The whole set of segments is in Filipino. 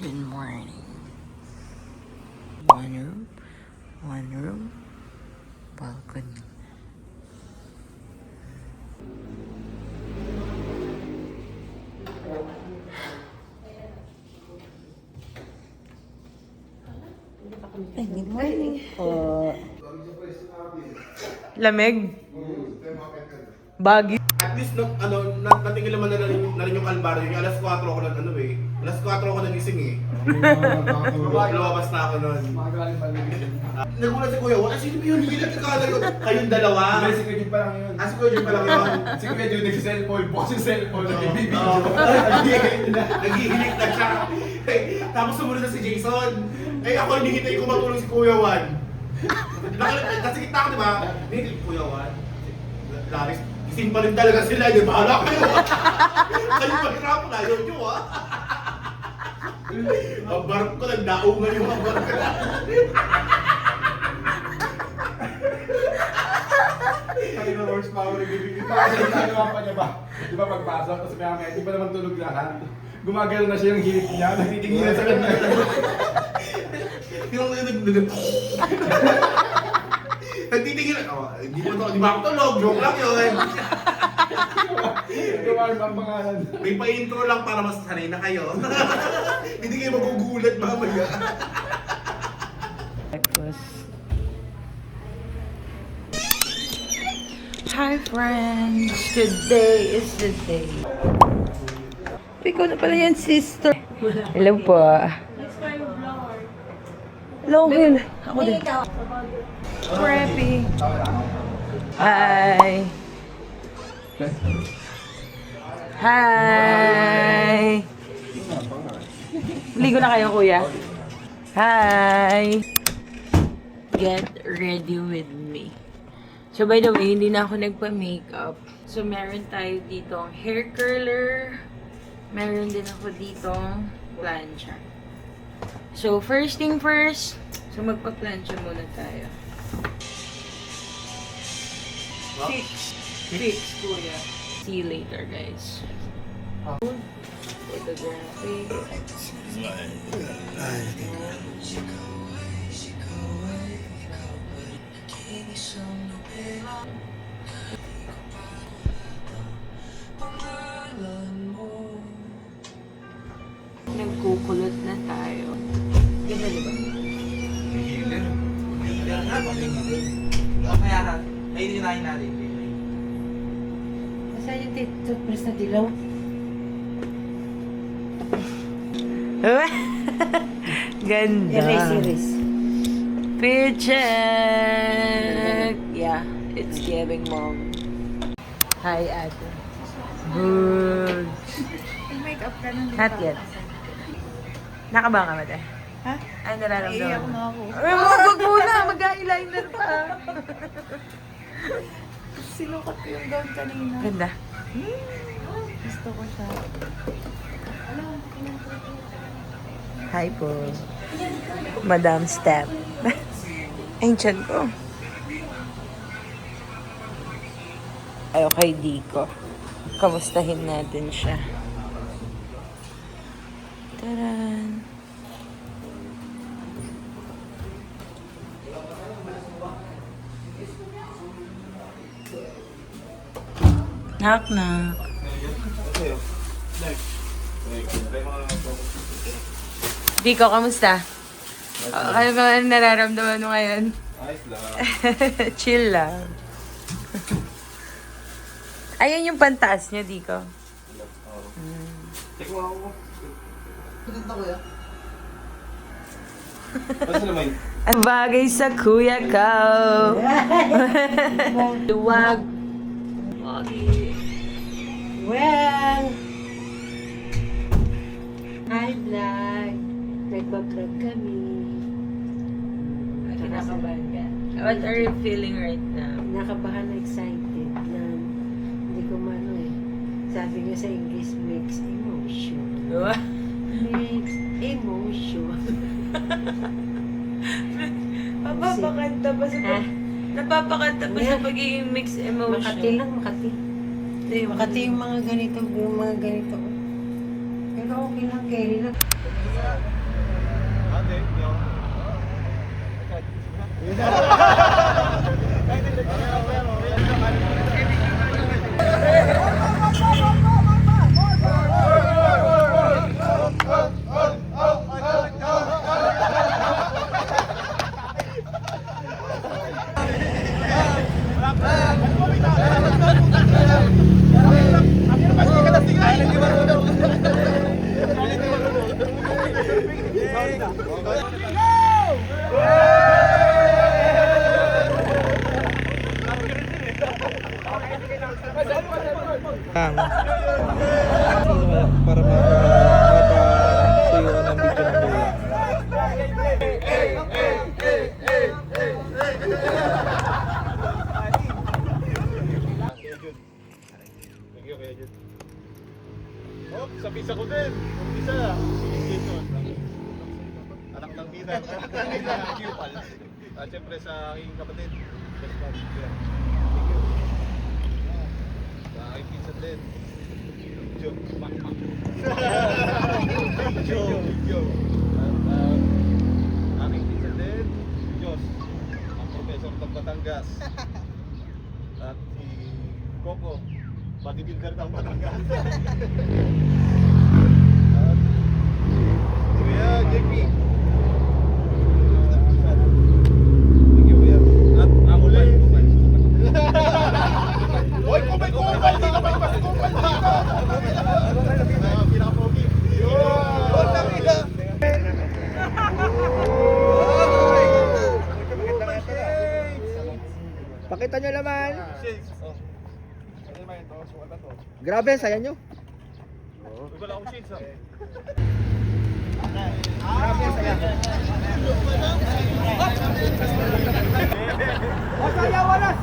Good morning. One room, balcony. Good morning. Lamig? Bagyo. At least, natingin naman na rin yung kalbaryo. Yung alas 4 ako Alas 4 ako nagising eh. Lumabas na ako nun. Nagulat si Kuya, sino ba yun? Hindi nagkakala yun. Kayong dalawa. Hindi, si Kuya Jun pa lang yun. Si Kuya Jun pa lang yun. Si Kuya Jun nagsiselfone, bukas yung cellphone, nagbibideo. Naghihilik na siya. Tapos sumunod na si Jason. Ako hinihintay ko matulog si Kuya Juan. Nasa kita ako, di ba? Hindi, Kuya Juan. Laris, gising pa rin talaga sila. Di ba? Hala kayo. Kayo mahirap na yun nyo, ha? Ang barko ko, nagdaungan yung mga barko na. Kaya na horsepower nagbibigay. Kasi nagawa pa niya ba? Di ba pagpasok, tapos may di pa naman tulog lahat. Gumagano na siya yung hirit niya, nagtitinginan sa kanya. Yung nagtitingin di ba ako tulog? Joke lang yun. Gumagano ang pangalan. May pa-intro lang para mas sanay na kayo. Hindi kayo magugulat mamaya. Breakfast. Hi friends! Today is the day. Ikaw na pala yan, sister. Hello po. Hello, Will. Ako din. Preppy. Hi. Hi. Ligo na kayo, kuya. Hi. Get ready with me. So by the way, hindi na ako nagpa-makeup. So meron tayo ditong hair curler. Meron din ako ditong plancha. So first thing first, so magpa-plancha muna tayo. Fix, kuya. See you later, guys. Photography. Nagkukulot na tayo. Ganda, di ba? Mamaya, ayun yung nahin natin. Nasaan yung toothbrush na dilaw? Ganda. Erase. Paycheck! Yeah, it's giving mom. Hi, ate. Good. Makeup ka nun. Not yet. Nakaba ka ba, te? Ha? Ay, nararamdaman. Iiyak na ako. Ay, wag muna. Mag-eyeliner pa. Sinukat ko yung gown kanina. Ganda. Gusto ko siya. Hi po. Madam Step. Ancient ko. Ay, okay, Diko. Kamustahin natin siya. Taran. Knock. Diko, kamusta? Ano ba nararamdaman mo ngayon? Ayos lang. Chill lang. Ayan yung pantaas niya, Diko. Tek mo ako. Maganda ko yan. Ano naman? Ang bagay sa kuya ko. Luwag. Well, hi vlog. Nagbablog kami. Kinakabahan ka. What are you feeling right now? Nakabahan na excited na hindi ko mano eh. Sabi nga sa English, mixed emotion. Mixed emotion. Napapakanta pa sa napapakanta pa sa pagiging mixed emotion. Makati lang, Makati. Makati yung mga ganito. Pero okay lang, carry lang. Para mapasuyo ng video ng kuya. Thank you, Kuya Jud. Oh, sa pisa ko din. Yung pisa, si Jason. Anak ng Dina. Cupal. At syempre sa aking kapatid. Best man. Thank you. Sa aking pinsan din. Joe. Joe. At aking pinsan din. Diyos. Ang professor ng Batangas. At si Coco. Bodybuilder ng Batangas. At Kuya JP. Thank you, Kuya. At ang ulay. Hoy, kumay! Hindi ka ba yung kumay dito? Pinaka-pogi. Yun! Nakita! Pakita nyo naman. Shades. Oh. Ano naman ito? Sukat na to. Grabe, saya nyo. Wala akong shades, ah. Grabe, saya. Saya wala.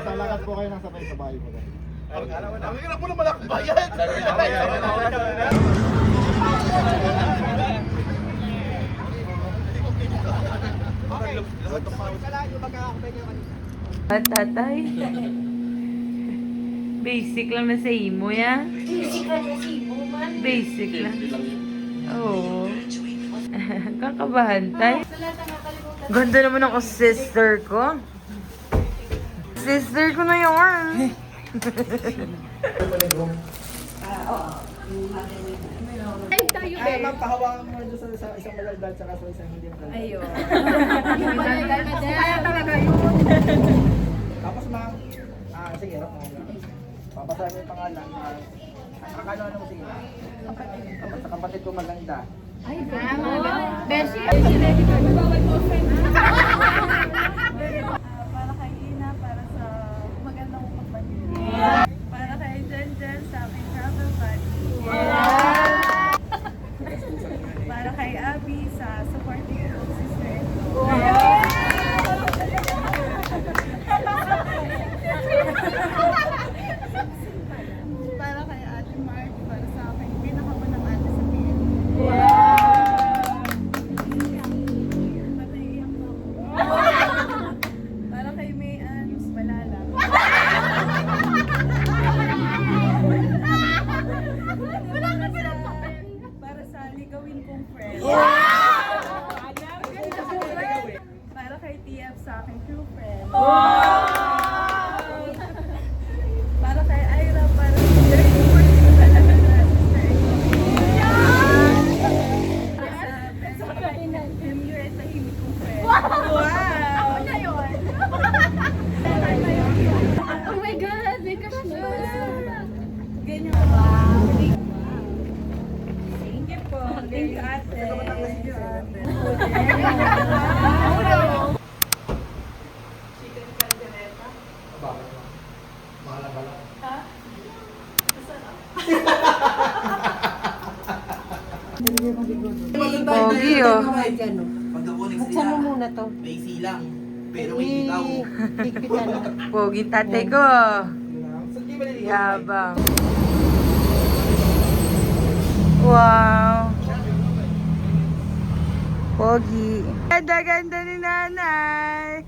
Talakat po kayo ng sabay-sabay mo. Ang hirap mo naman akbayan! Tatay. Basic lang na sa imo, ya? Basic ka na si Ibo man. Basic lang. Oo. Kakabahan, tay. Ganda naman ako sister ko. Sister ko na yun. Ay, ma'am, pahawakan mo doon sa isang malaldan tsaka sa isang hindi malaldan. Ayun. Kaya talaga yun. Tapos ma'am, sige, papasahin mo yung pangalan. Akala mo sige. Tapos sa kapatid ko maganda. Ay, Beshi. Para kay Ina, para sa magandang kapatid. Para kay Jen sa aking travel buddy. Para kay Abby sa supporting ko sister. Para kay Ate Mark, para sa akin pinakaunang ate sa PN. Naiiyak na ako. Para kay May Ann Balala. Para sa ligawin kong friend. Para kay TF sa aking true friend. Para kay Ira, para sa very supportive na sister ko. Para sa Emir at tahimik kong friend. Wow! Ano yun? Oh my God! May crush na! Ganyan. Thank you po. Thank you, ate. Thank you, ate. Chicken caldereta. Bakit? Mahal ba lang? Ha? Masarap. Pogi, oh. Buksan mo muna to. May silang, pero may ilaw. Higpitan na. Pogi tatay ko. Saan di ba niligaw? Yabang. Wow. Pogi. Ganda-ganda ni nanay.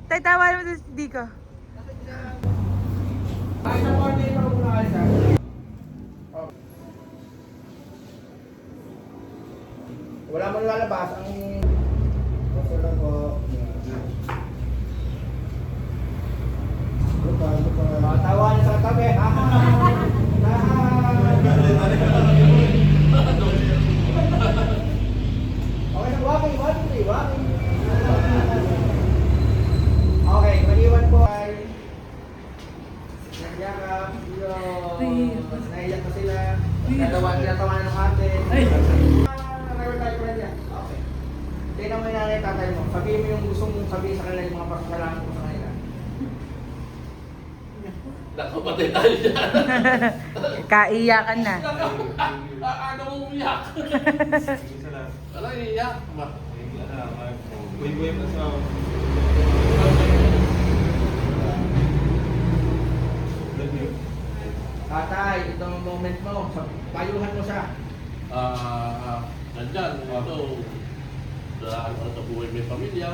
Tay, tawa naman si Diko. Ay, sa party ito kung nakalis ha. Wala mo lalabas ang... Gusto lang po. Tawa niya sa katabi. Okay, walking. Okay, maliwan po ay nagyakap, yun. Naiyak na sila. Tinatawanan ng ate. Never tayo pa niya. Okay. Tingnan mo yung nanay tatay mo. Sabihin mo yung gusto mong sabihin sa kanila yung mga pasalanan mo sa kanila. Nakapatay tayo dyan. Kaiyakan na. Ano mo umiyak? Wala iiyak. Wave na sa... Tatay, itong moment mo. Payuhan mo siya. Nandyan, ito. Sa buhay may pamilya.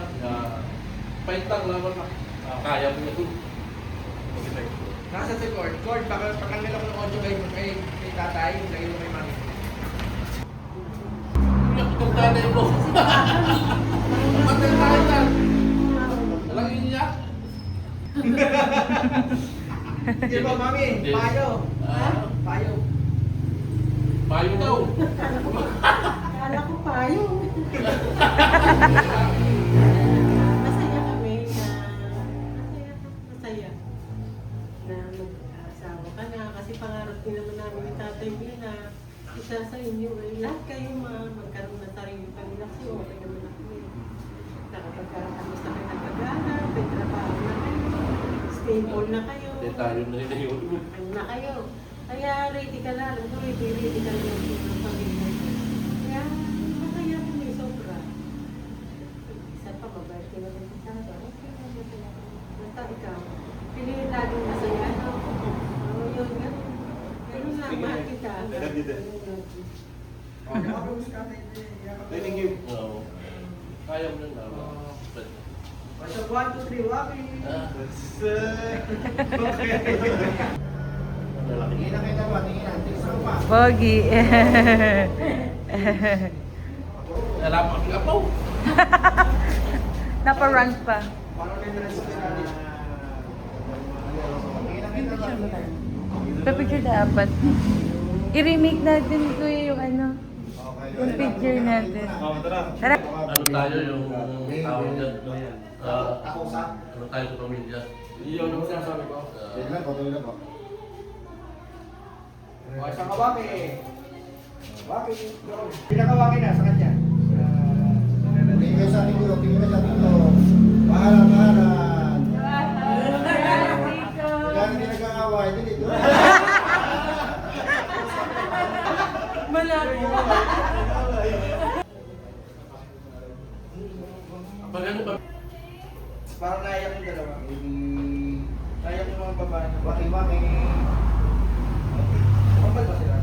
Paintang lang na. Kaya mo yun. Nasa si Cord. Cord, pakanggal ako ng audio kay tatay. Lagay mo kay mami. Umiyak itong tatay mo. Patay tayo dyan. Walang iiyak. Di ba, mami? Payo. Payo. Payo daw. Kala ko payo. Masaya kami na masaya na mag-asawa ka na kasi pangarap din naman namin ni Tatay Bill na isa sa inyo ay lahat kayo magkaroon ng sarili pamilya kasi okay naman ako eh. Nakapagkaroon sa kayo nagkagana, may trabaho na kayo, stable na kayo. Hindi tayo na rin yun. Ano na kayo? Kaya ready ka na, alam ko ready ka na yung pamilya. Kaya masaya ko may sobra. Isa pa, mabait ka naman sa tata. Okay, masaya ka. Basta ikaw, piliin laging masaya. Oo, yun nga. Ganun na, mahal kita. Thank you. Oo. Kaya mo yun. Basta 1, 2, 3, walking. Tingin na kayo dalawa, tingin na. Tingin sa lupa. Pogi. Wala pa kang apaw. Napa-rank pa. Paano na yung rest of the natin? Tingin na kayo dalawa. Pa-picture dapat. I-remake natin ko yung ano. Yung picture natin. Tara. Ano tayo yung tawag dyan? Ako sa? Ano tayo sa pamilya? Iyon naman sinasabi ko. Tuloy lang po. O, isang kawaki eh. Kawaki. Pinakawaki na sa kanya. Tingin ka sa ating gulo, Pahalan. Kaya hindi nag-aaway, dito. Malabo. Pag ano ba? Parang naiyak yung dalawa. Naiyak yung mga babae. Waki-waki. Kapal ba sila?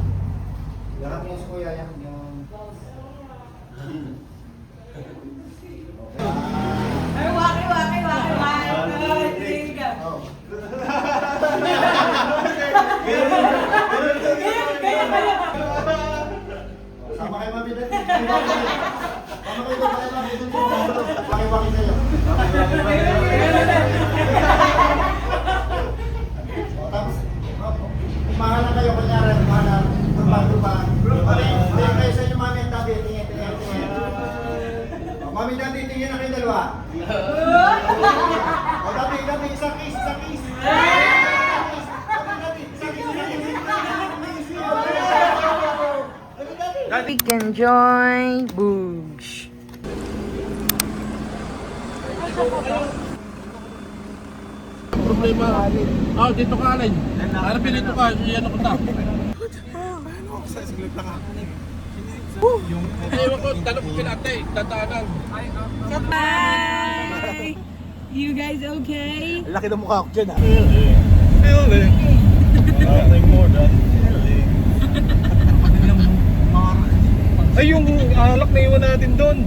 Lahat yung kuya yan. Ay, waki. Sama kayo mami dati. Sama kayo mami dati. Waki-waki kayo. Tapos, mahal na kayo kunyari. Mahal na. Tumpang-tumpang. Hindi kayo sa inyo mami ang tabi. Tingin. Mami dati, tingin na kayo dalawa. O dati, isang kiss. We can join Boogs. Problema. Dito ka alin. Harapin dito ka. Iyan ako ta. Ewan ko, tanong ko kina ate. Tataanan. Hi! You guys okay? Laki ng mukha ko dyan ha. Ay, yung alak na iwan natin doon.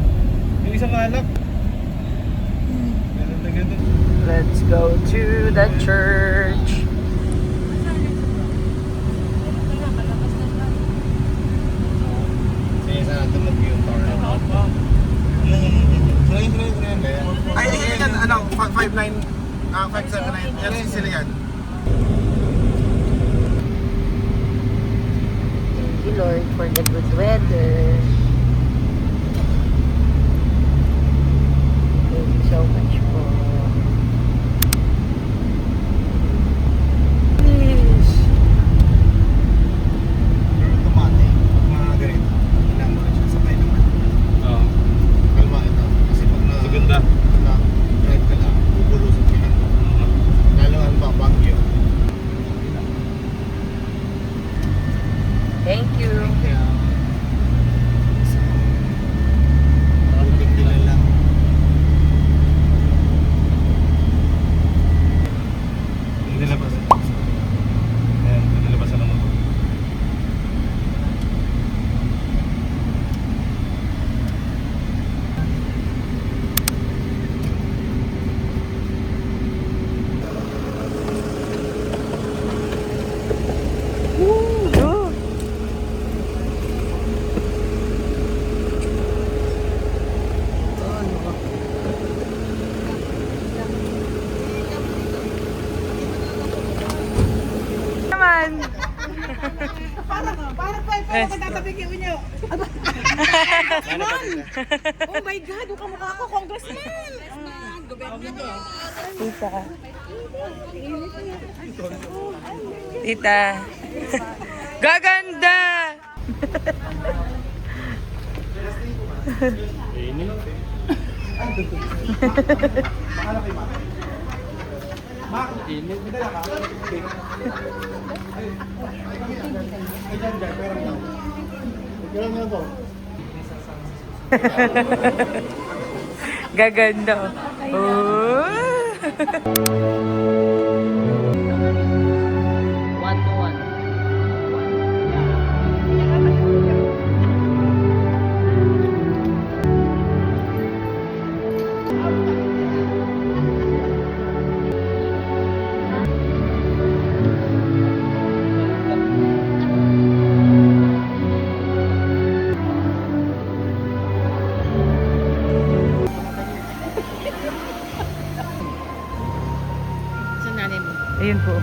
Yung isang alak. Let's go to the church. isa tulog yung tower. Ay, yan, ano, 5'9", 5'7", yan sila yan. Thank you, Lord, for the good weather. Thank you so much po. Please. Tumate, mga ganito. Ilang mo rin siya sabay naman. Oo. Kalma ito. Kasi pag na-drive ka lang, bubulusot ka lang. Lalo ang babagyo. Thank you. Kaya, so, konting delay lang. Nilabas. Ayan, nilabas na motor. Naman. Parang pa ako tatabig yung inyo. Oh my God, yung kamukha ko, congressman! Tita. Tita. Gaganda! Gaganda. Oh. 1-1. Saan nanay mo? Ayun po.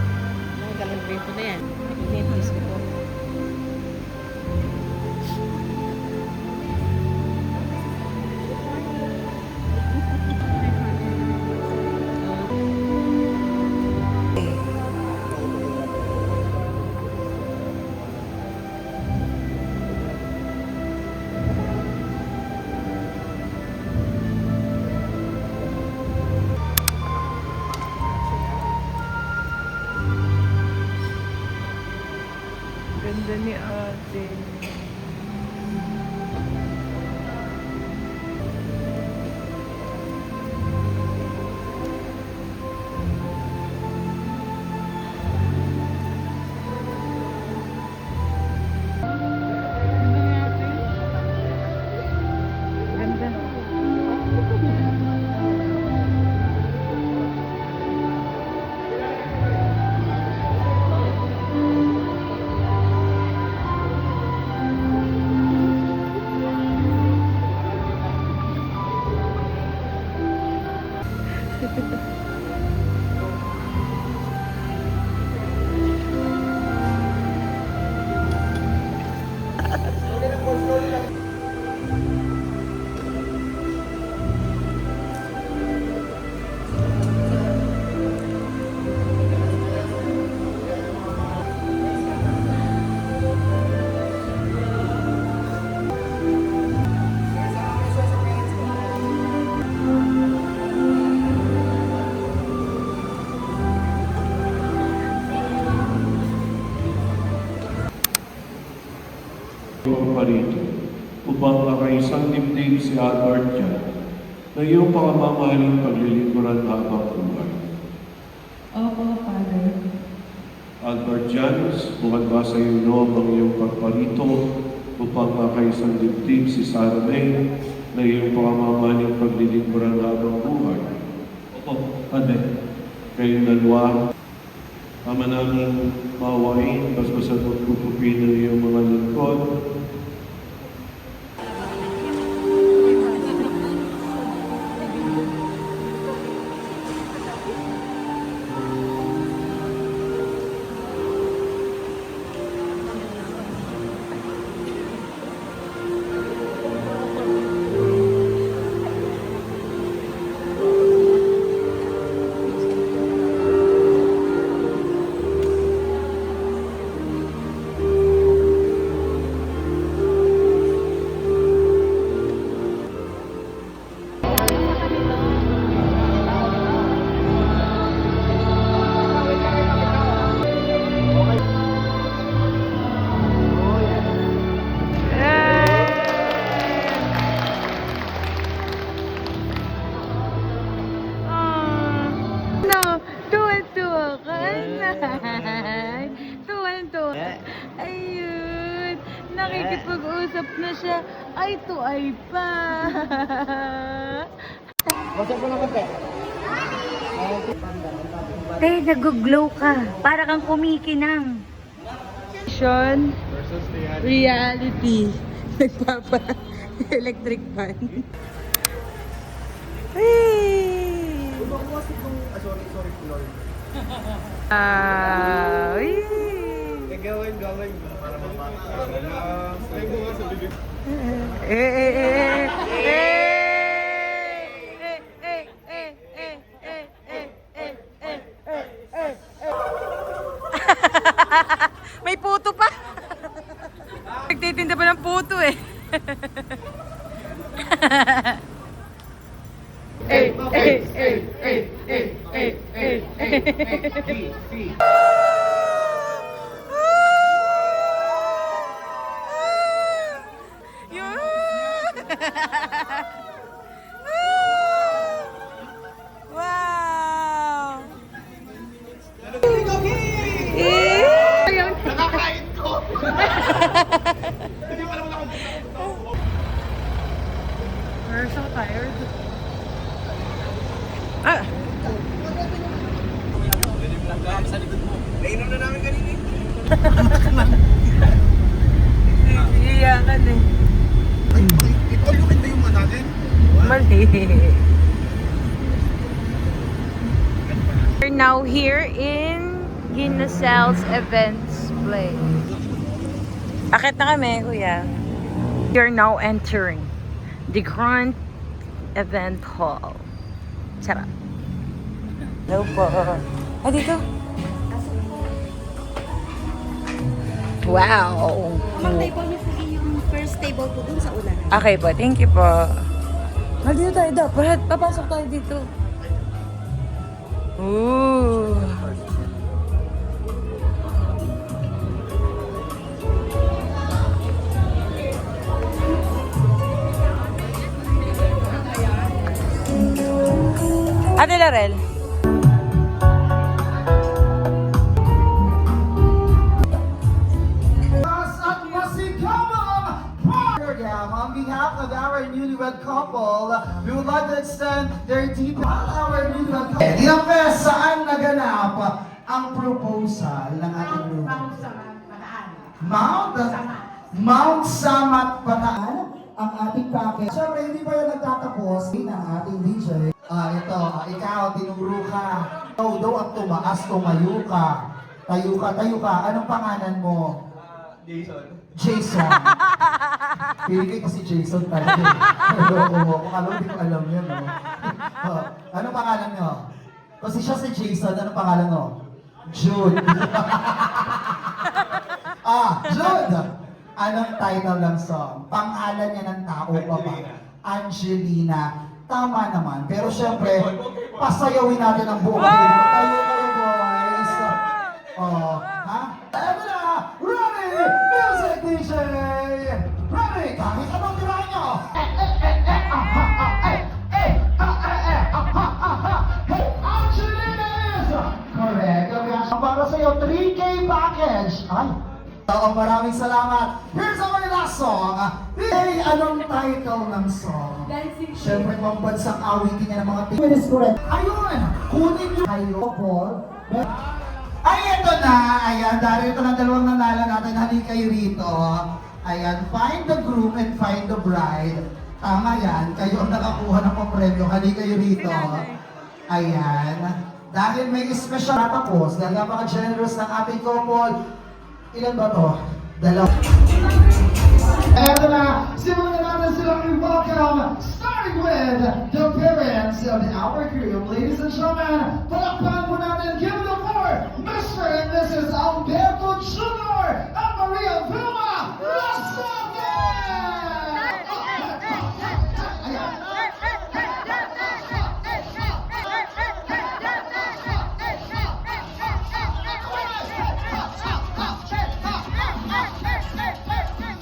Galing ko na yan. Inetis ko po. Ganda ni ate. Ganda. Iyong parito, upang makaisang dibdib si Albert Jan, na iyong pakamamahaling paglilingkuran habang buhay. Opo, Father. Albert Jan, bukod ba sa iyo loob ang iyong pagparito upang makaisang dibdib si Sarah May, na iyong pakamamahaling paglilingkuran habang buhay? Opo, Padre. Kayong dalawa, Ama namin mawain, basbasan at pupupin ng iyong mga lingkod, na siya. Ay, to ay pa. Basta ko na konti. Tay, nag-glow ka. Para kang kumikinang. Reality. Nagpapa-electric fan. Hey! Sorry, Lord. Gawin. Para mapakasala. Slay mo nga sa bibig. May puto pa. Nagtitinda pa ng puto eh. Wow! Nakakain ko! Hindi ko alam na kung We're so tired. Ah! Nainom na namin kanina. Iiyakan eh. Ay, ito yung kanta yung mga natin. Mali. We're now here in Ginnasel's Events Place. Akit na kami, kuya. You're now entering the Grand Event Hall. Sarap. Hello po. Ah, dito? Wow. Mag-table niyo po yung first table po dun sa ulan. Okay po, thank you po. Dito tayo dapat. Papasok tayo dito. Ooh. Ate Larel. On behalf of our newlywed couple, we would like to extend their deep our newlywed couple. Ilang beses saan naganap ang proposal ng ating group? Mount Samat Bataan ang ating package. Siyempre, hindi pa yan nagtatapos ng ating DJ. Ikaw, tinuro ka. Ikaw daw ang tumaas, tumayo ka. Tayo ka. Anong pangalan mo? Jason. Pili ko si Jason talaga. Kung alam, hindi ko alam yan. Anong pangalan nyo? Kasi siya si Jason, anong pangalan mo? Jude. Jude! Anong title ng song? Pangalan niya ng tao pa ba? Angelina. Tama naman. Pero syempre, pasayawin natin ang buong video. Tayo boys. Eto na! Ready! Music DJ! Ready! Kahit anong tirahan nyo! Angelina is correct. Para sa'yo, 3K package. Ay! Maraming salamat. Here's our last song. Hey, anong title ng song? Siyempre, pambansang awitin niya ng mga It is correct. Ayun! Kunin nyo kayo po. Ay, ito na! Ayan, dahil ito ng dalawang nanalo natin, halika kayo rito. Ayan, find the groom and find the bride. Tama yan, kayo ang nakakuha ng pampremyo, halika kayo rito. Ayan. Dahil may special natapos, dahil napaka-generous ng ating couple. Ilan ba to? Dalawa. Eto na, simulan na natin silang i-welcome, starting with the parents of our group. Ladies and gentlemen, palakpakan po natin, give it up for Mr. and Mrs. Alberto Jr. and Maria Vilma Lasage!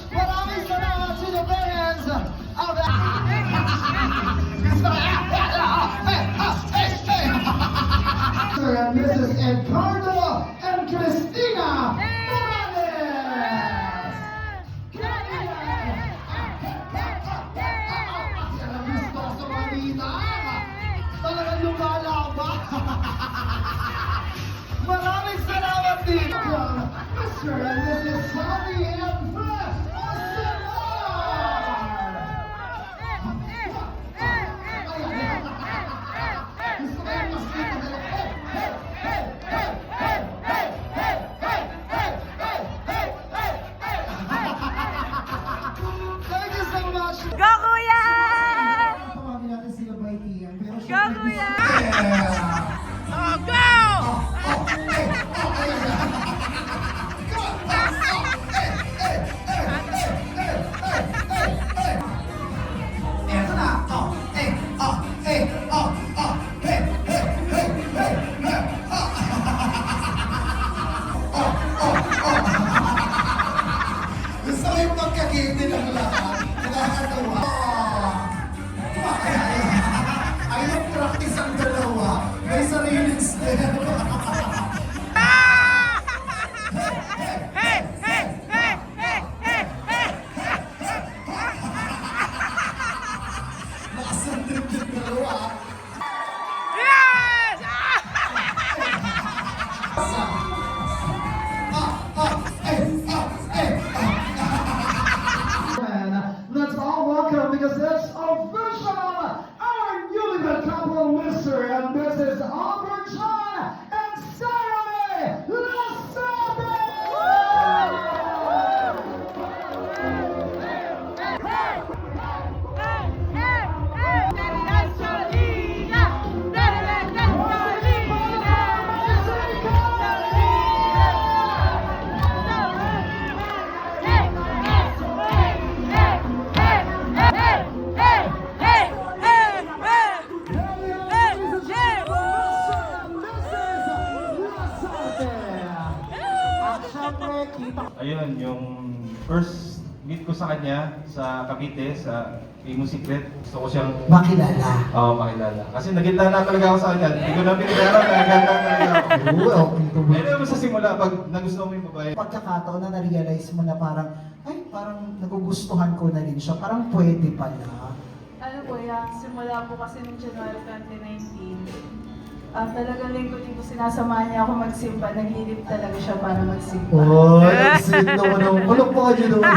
Maraming salamat to the parents of the... Mr. and Mrs. Edgardo and Cristina Morales! Bilang! Talagang lumalaban! Maraming salamat din! Mr. and Mrs. Sunny and Fresh Thank you so much! Go, Kuya! Tawagin natin sila by Tian, pero Go, syempre- Kuya! Yeah! Oh, go! Eto na! Gusto ko yung pagkagiti ng lahat. Nakakatawa. Ayaw practice ang dalawa. May sariling step. Lakas ng trip ng dalawa. Yes! Let's all welcome because it's official! Our newlywed couple, Mr. and Mrs. Albert John and Sarah May Lasabe! Ayun, yung first meet ko sa kanya sa Cavite, sa Imo Secret. Gusto ko siyang Makilala. makilala. Kasi naganda na talaga ako sa kanya. Hindi ko na pinagdara, naganda talaga ako. Oo, okay to. Eh, naman sa simula, pag nagustuhan mo yung babae, Pagkakataon na na-realize mo na parang, ay, parang nagugustuhan ko na rin siya. Parang pwede pala. Ano po yan, simula po kasi noong January 2019, talagang linggo-linggo sinasamahan niya ako magsimba. Naghilip talaga siya para magsimba. Oh, sweet naman ang palukpakan niyo naman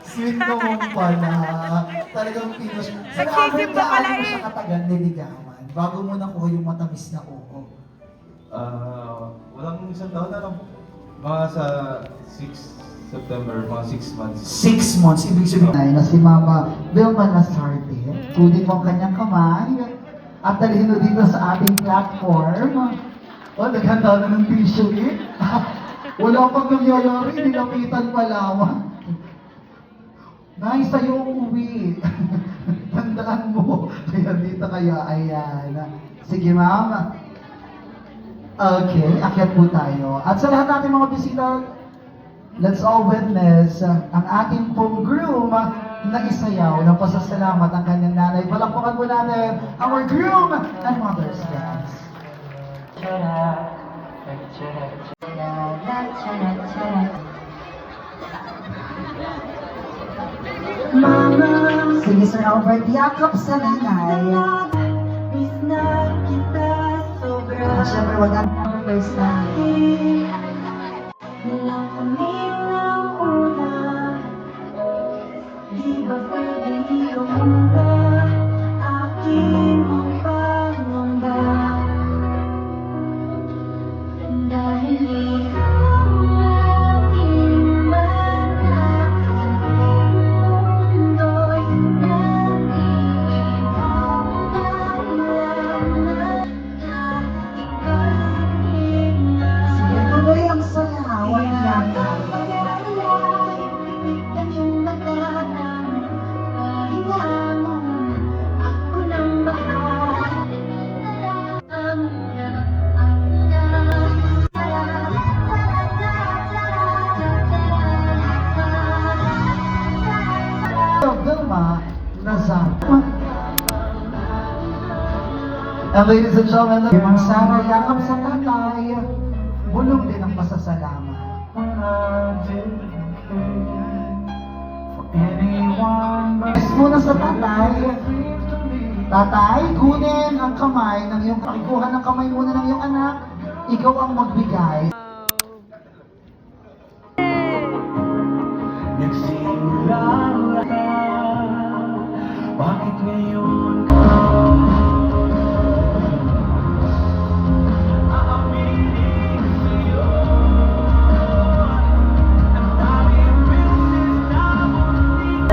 si Sweet naman pala. Talagang pinos. Nagsisimba pala mo eh. siya katagal niligawan bago mo nakuha yung matamis na oo. walang isang taon na lang. Mga sa 6 September, mga 6 months. 6 months, ibig sabihin ay na si Mama Vilma Lasarte. Kunin mo ang kanyang kamay at dalhin mo dito sa ating platform. Oh, naghanda na ng tissue eh. Wala pang nangyayari, nilapitan pa lamang. Nay, sa'yo uuwi. Tandaan mo. Kaya dito kaya, ayan. Sige, ma'am. Okay, akyat po tayo. At sa lahat natin mga bisita, let's all witness ang ating pong groom na isayaw ng pasasalamat ang kanyang nanay. Palakpakan po natin our groom and mother's dance. Mama, sige Sir Albert, yakap sa nanay. At syempre, wag ang first time. Sige, tuloy ang sayaw, ang yakap. Vilma Lasarte. And ladies and gentlemen, Mang Sara, yakap sa tatay. Bulong din ang pasasalamat. Kiss muna sa tatay. Tatay, kunin ang kamay ng iyong pakikuha ng kamay muna ng iyong anak. Ikaw ang magbigay. Nagsimula ka, bakit ngayon ka? Aaminin sa'yo, ang daming beses na muntik.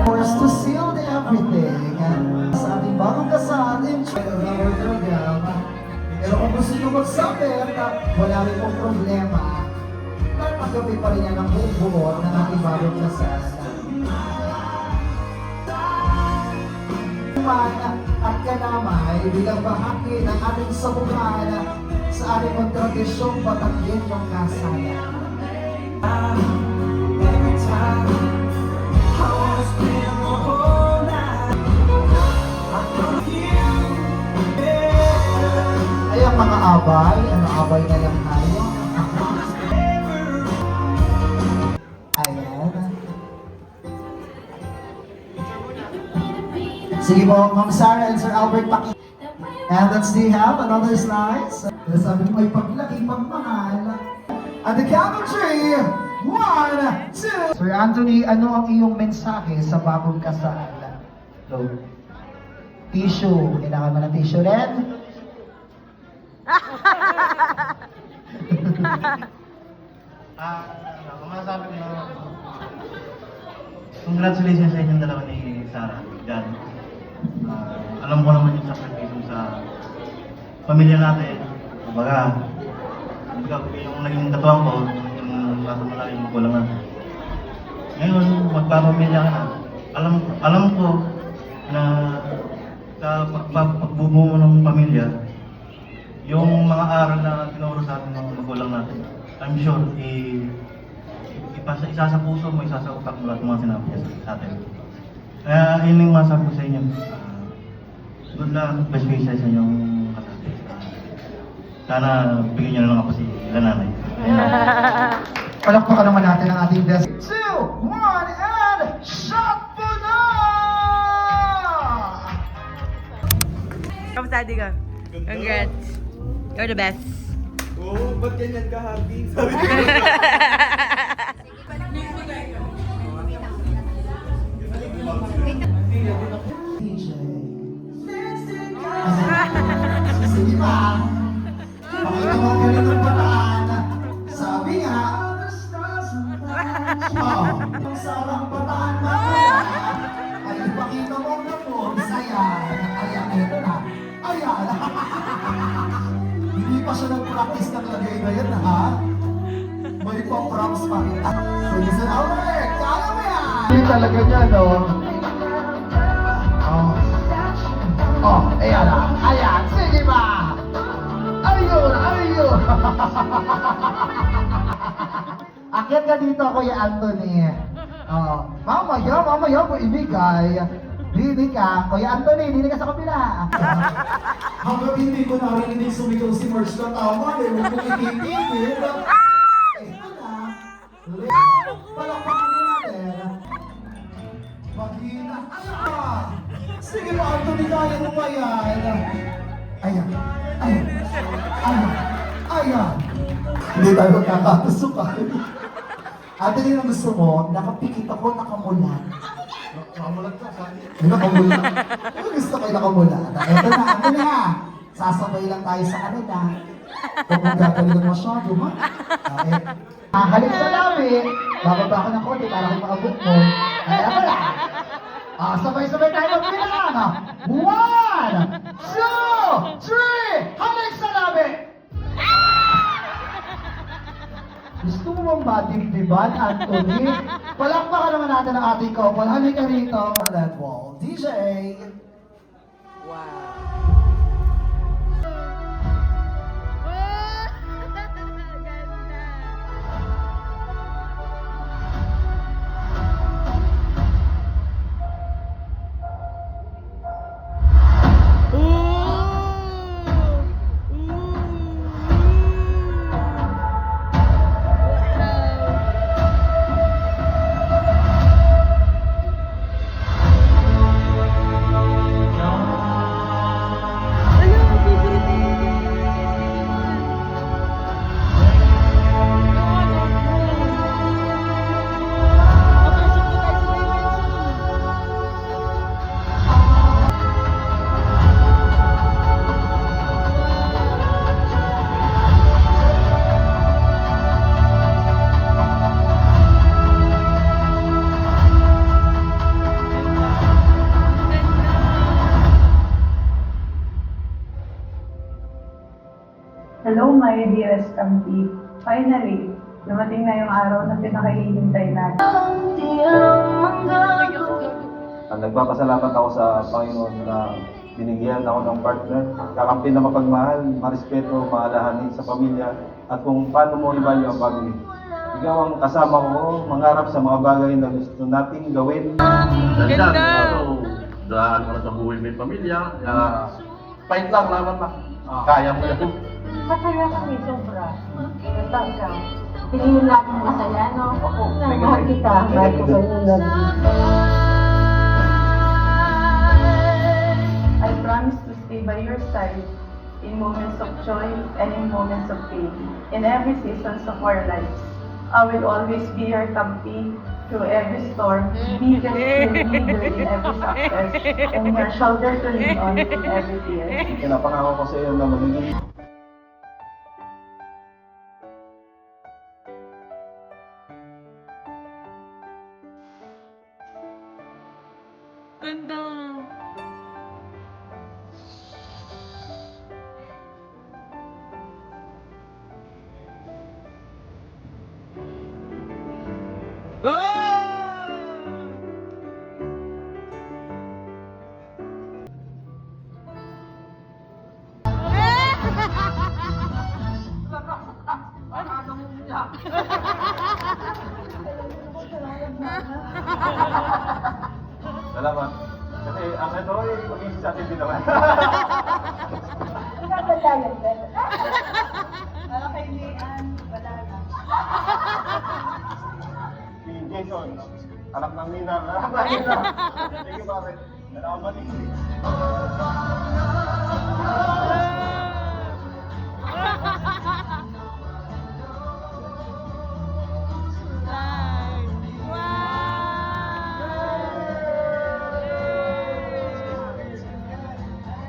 Forced to seal everything sa ating bagong kasal in our program. Pero kung gusto nyo magsabit, wala rin pong problema. Paggabi pa rin yan ang buong buo ng ating bagong kasal. At kanamay bilang bahagi ng ating sabukan sa ating mga tradisyong batagin ng kasalan. Ay, ang mga abay, ano abay na lang tayo? Ayan. Sige po, Ma'am Sarah and Sir Albert Paki. And let's see, have another slice. Sabi mo, ay paglaki, pagmahal. At the count of 3, 1, 2. Sir Anthony, ano ang iyong mensahe sa bagong kasal? Go. Tissue. Kailangan mo ng tissue rin? Masasabi ko na congratulations sa inyong dalawa ni Sarah, Jan. Alam ko naman yung sakripisyo sa pamilya natin. Kumbaga, yung naging katuwang ko, yung nasa malaking magulang natin. Ngayon, magpapamilya ka na. Alam ko na sa pagbubuo ng pamilya, yung mga aral na tinuro sa atin ng magulang natin, I'm sure, isa sa puso mo, isa sa utak mo lahat ng mga sinabi niya sa atin. Kaya yun yung masabi ko sa inyo. Good luck, best wishes sa inyong kasal. Sana bigyan niyo na lang ako si Lananay. Palakpakan naman natin ang ating best. 2, 1, and shot for na! Kamusta, Adi ka? Congrats. You're the best. Oo, ba't ganyan ka, Harvey? Sabi ko. Sige pa. Pakita mo galing ng bataan. Sabi nga, ang sarang bataan na ay ipakita mo na po, saya. Ayan, ito na. Ayan. Hindi pa siya nag-practice na lagay na yan, ha? May pa-props pa. Sige sa Albert, kaya mo yan! Hindi talaga niya, no? Ayan na. Ayan, sige ba? Ayun, ayun. Akyat ka dito, Kuya Anthony. Mamaya mo ibigay. Dini ka. Kuya Anthony, dini ka sa kapila. Hanggang hindi ko narinig sumigaw si Marsh na tama, eh. Huwag mong ititipid. Ito na. Palakpakan natin. Maghina. Ayan! Sige mo, Anthony, kaya mo ba yan? Ayan. Ayan. Ayan. Ayan. Hindi tayo magkakatusukan. Anthony, ang gusto mo, nakapikit ako, nakamulat. Nakamulat ka, saan? Nakamulat. Ano gusto kayo nakamulat? Ito na, Anthony ha. Sasabay lang tayo sa kanila. Huwag mong gagaling masyado, ha? Halik sa labi. Bababa ako ng konti para kung makabuk mo. Kaya mo lang. Sabay-sabay tayo magbilang. 1, 2, 3, halik sa labi! Gusto mo bang madibdiban, Anthony? Palakpakan naman natin ang ating couple. Halika rito. That wall. DJ! my dearest Tampi. Finally, dumating na yung araw na pinakahihintay natin. Nagpapasalamat ako sa Panginoon na binigyan ako ng partner, kakampi na mapagmahal, marespeto, maalahanin sa pamilya, at kung paano mo i-value ang family. Ikaw ang kasama ko, mangarap sa mga bagay na gusto nating gawin. Ganda! Daan mo na sa buhay may pamilya, fight lang naman na. Kaya mo yan. Masaya kami, sobra. Nagtangka. Tingin natin masaya, no? Mahal kita, mahal ko kayo lagi. I promise to stay by your side in moments of joy and in moments of pain, in every seasons of our lives. I will always be your Tampi through every storm, be your leader in every success, and your shoulder to lean on in every tear. Pinapangako ko sa iyo na magiging Ganda! salamat. Kasi ang ito ay maging sa atin din naman. Para kay Lian, wala na. Si Jason, anak ng Nina. Anak ng Nina. Thank you, pare. Salamat din.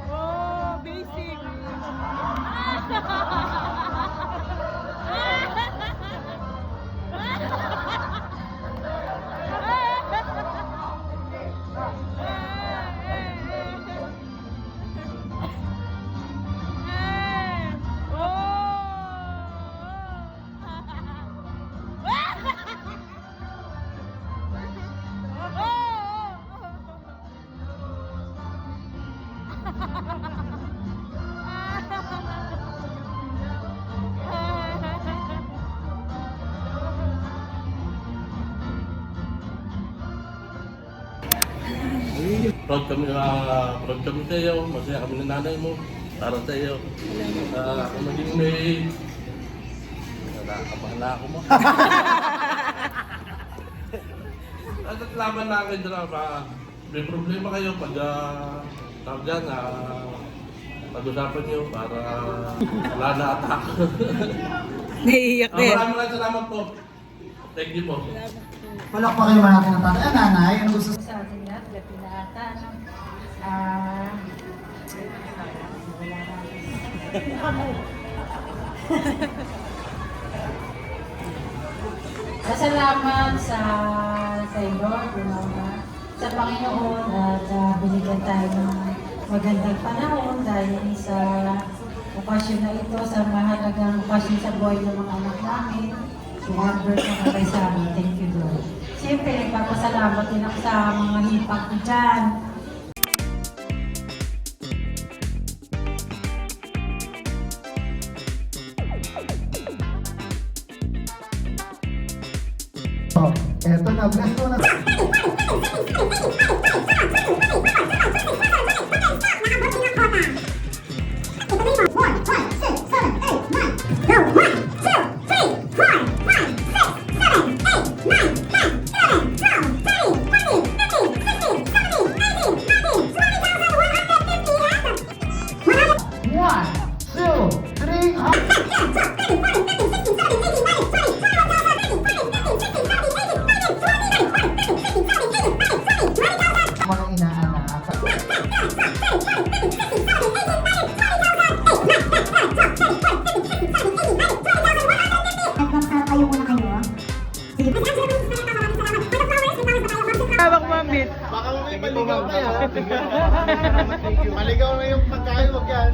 Oh, basic! Proud kami sa iyo, masaya kami ng nanay mo, para sa iyo. Kung maging may... Nakakabahan na ako mo. At laban na kayo drama. May problema kayo pag tawag dyan, pag-usapan nyo para wala na attack. Naiiyak na yan. Maraming salamat po. Thank you po. Palakpakan naman natin ang tatay. Nanay, ano gusto Sa ating lahat, gabi na ata, no? Salamat sa iyo, sa Panginoon at binigyan tayo ng magandang panahon dahil sa okasyon na ito, sa mahalagang okasyon sa buhay ng mga anak namin. Si Albert na katay sa amin. Thank you, Lord. Siyempre, nagpapasalamat din ako sa mga hipag ko dyan. Eto na, bless mo na. may maligaw na yan. Maligaw na yung pagkain, wag yan.